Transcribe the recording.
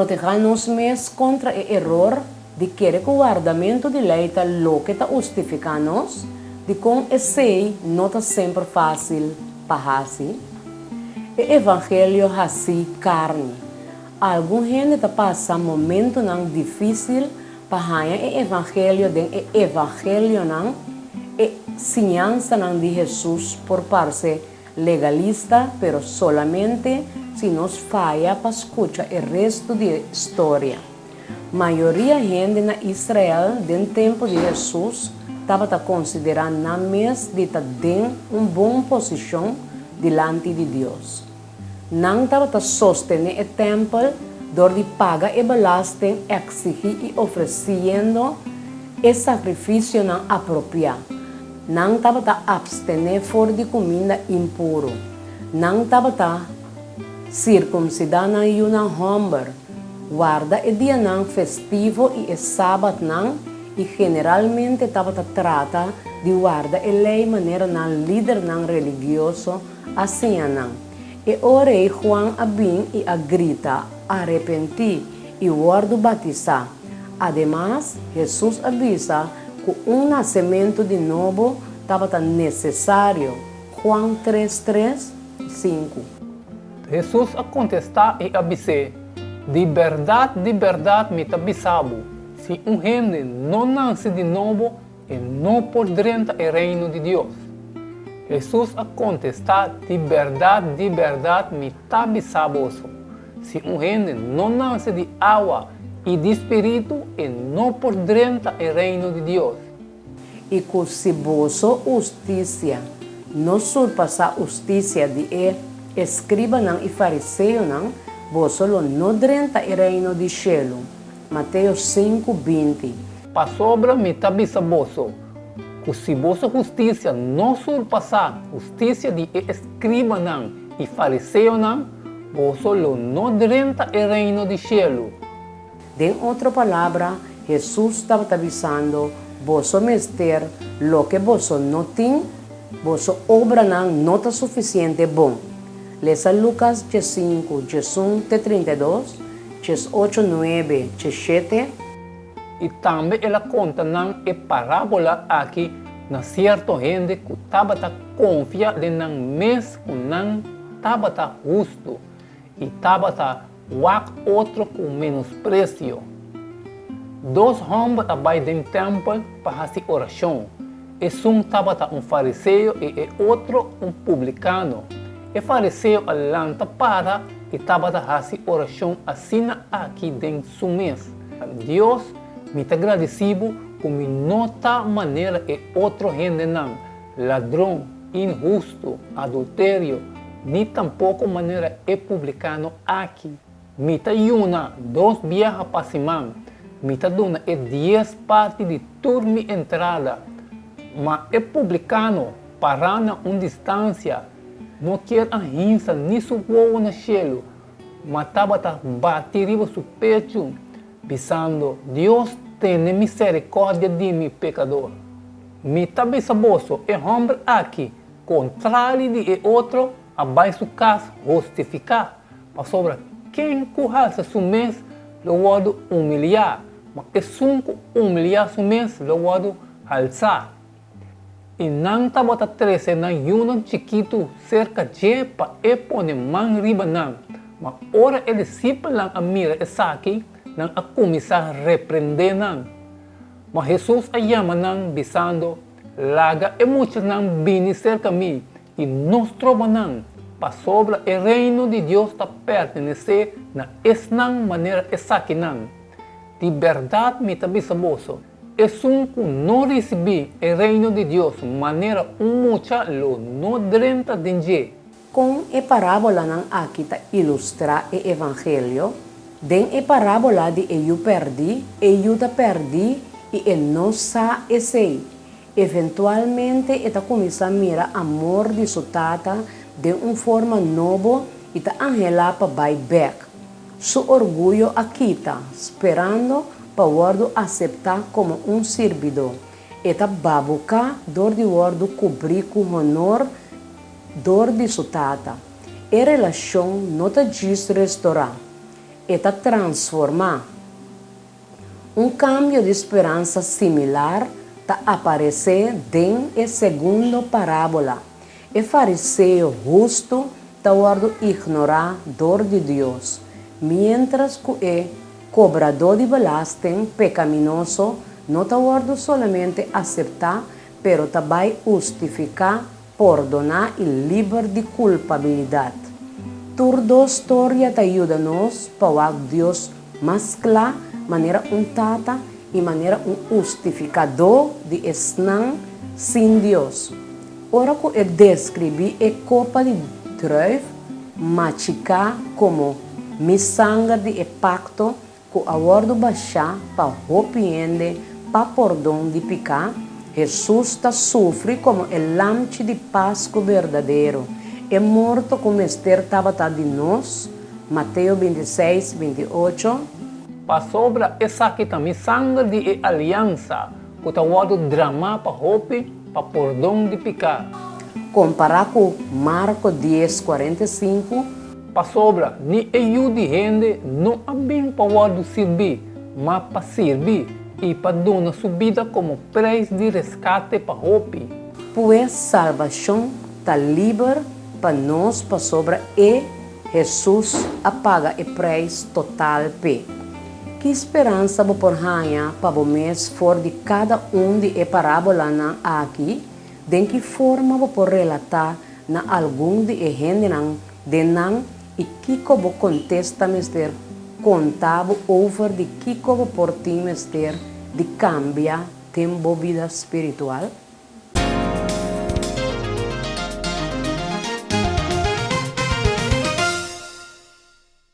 proteger-nos mesmo contra o erro de querer que o guardamento de lei está lo que está justificar-nos, de com esse não está sempre fácil para fazer. O evangelho é assim carne. Algum gente está passando momento não difícil para o evangelho de evangelho não e ciência não de Jesus por parte legalista, pero solamente se nos falha para escutar o resto da história. Maioria gente na Israel do tempo de Jesus estava considerando na mesa de estar em uma boa posição diante de Deus. Não estava sostendo o templo, dor de paga e balastem, exigir e oferecendo o sacrifício não apropriado. Não estava abstener fora de comida impuro. Não estava circuncidar na yuna homber. Guarda o dia não festivo e o sábado não, e generalmente estava trata de guarda a lei maneira não líder não religioso assim não. E orei Juan a bem e a grita, arrepenti e guardo batizar. Además, Jesus avisa que nascimento de novo estava necessário. Juan 3:3, 5. Jesus a contestar e avisar, de verdade me avisava, se gente não nasce de novo, não poderá entrar no reino de Deus. Jesus a contestar, de verdade me avisava, se gente não nasce de água e de espírito, não poderá entrar no reino de Deus. E que se vossa justiça não surpassa a justiça de escriba e fariseu, vosso não entra no reino de céu. Mateus 5:20. Para sobra me avisava, que se vossa justiça não surpassa a justiça de escriba e fariseu, vosso não entra no reino de céu. Em outra palavra, Jesus estava avisando, vosso mestre, lo que vosso não tem, vosso obra não está suficiente bom. Leia Lucas 5, 1, 32, 8, 9, 7. E também ela conta a parábola aqui, na certa gente que estava confiando na mês que não estava justo e estava outro com menosprecio. Dois homens abaixo do templo para fazer oração. E um estava fariseu e outro publicano. O fariseu alanta para e estava fazendo oração assim aqui dentro do mês. Deus me agradecido como nota maneira e outro gente não, ladrão, injusto, adultério, nem tampouco maneira é publicano aqui. Me yuna 2 viaja para cima, me dona 10 partes de turma entrada, mas é publicano para na uma distância, não quer a rinça nem suou no cielo, mas estava batendo seu peito, pensando, Deus tem misericórdia de mim, pecador. Me também saboso é homem aqui, contrário de outro, abaixo caso, justificar, para sobre quem curralça seu mês, lo vado humilhar, mas é sunco humilhar seu mês, lo vado alçar. E não estava treze na yunam chiquito cerca de para epone man riba não, mas ora ele simples a mira essa aqui, não a começar a repreender não. Mas Jesus a chama não, bisando, laga e muitos não vêm cerca de mim, e nos trova não, para sobre o reino de Deus está pertencer na essa maneira essa aqui não. De verdade me avisa moço, é que não recebi o reino de Deus maneira muita lo não drenta dinge. Com a parábola não aqui está ilustrar o evangelho, den a parábola de eu perdi e não sa esse. Eventualmente está começar a mirar amor de sua tata de uma forma nova e está angelar para vai back. Su orgulho aqui está esperando para o wordo aceitar como um servidor. Eta babuca dor de wordo cobrir com honor dor de sua tata. A relação não está diz restaurar. e ta transformar. Um cambio de esperança similar ta aparecer den a segunda parábola. E fariseu justo ta guardo ignorar dor de Deus, mientras que cobrador de balasten pecaminoso não ta guardo solamente acertar, pero também justificar, perdonar e livrar de culpabilidade. Turdo história te ajuda-nos para Deus mais claro, maneira tata e maneira justificador de estar sem Deus. Ora que eu descrevi a copa de druif, machicar como miçanga de pacto que a guardo baixar para arrepender, para perdão de pecar. Jesus está sofre como o lampe de Páscoa verdadeiro. É morto como Esther estava de nós. Mateus 26, 28. Para sobra essa aqui também sangue de aliança, que está o drama para roupa, para perdão de pecar. Comparar com Marcos 10, 45. Para sobra, ni ajuda de gente não é bem para servir, mas para servir e para dar sua vida como preço de resgate para roupa. Pois salvação está livre para nós, para sobra, e Jesus apaga o preço total. Que esperança vou por ganhar para o mês for de cada de parábola aqui? De que forma vou por relatar na algum de gente de não e que vou contestar mister contava over de que vou por ti mister de cambiar tempo vida espiritual?